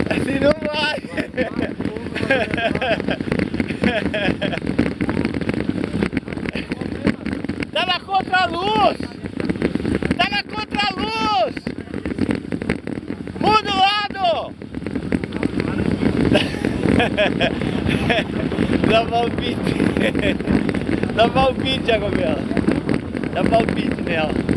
Assim não vai. Tá na contraluz. Tá na contraluz. Muda o lado. Dá palpite. Dá palpite, Jacobela. Dá palpite nela.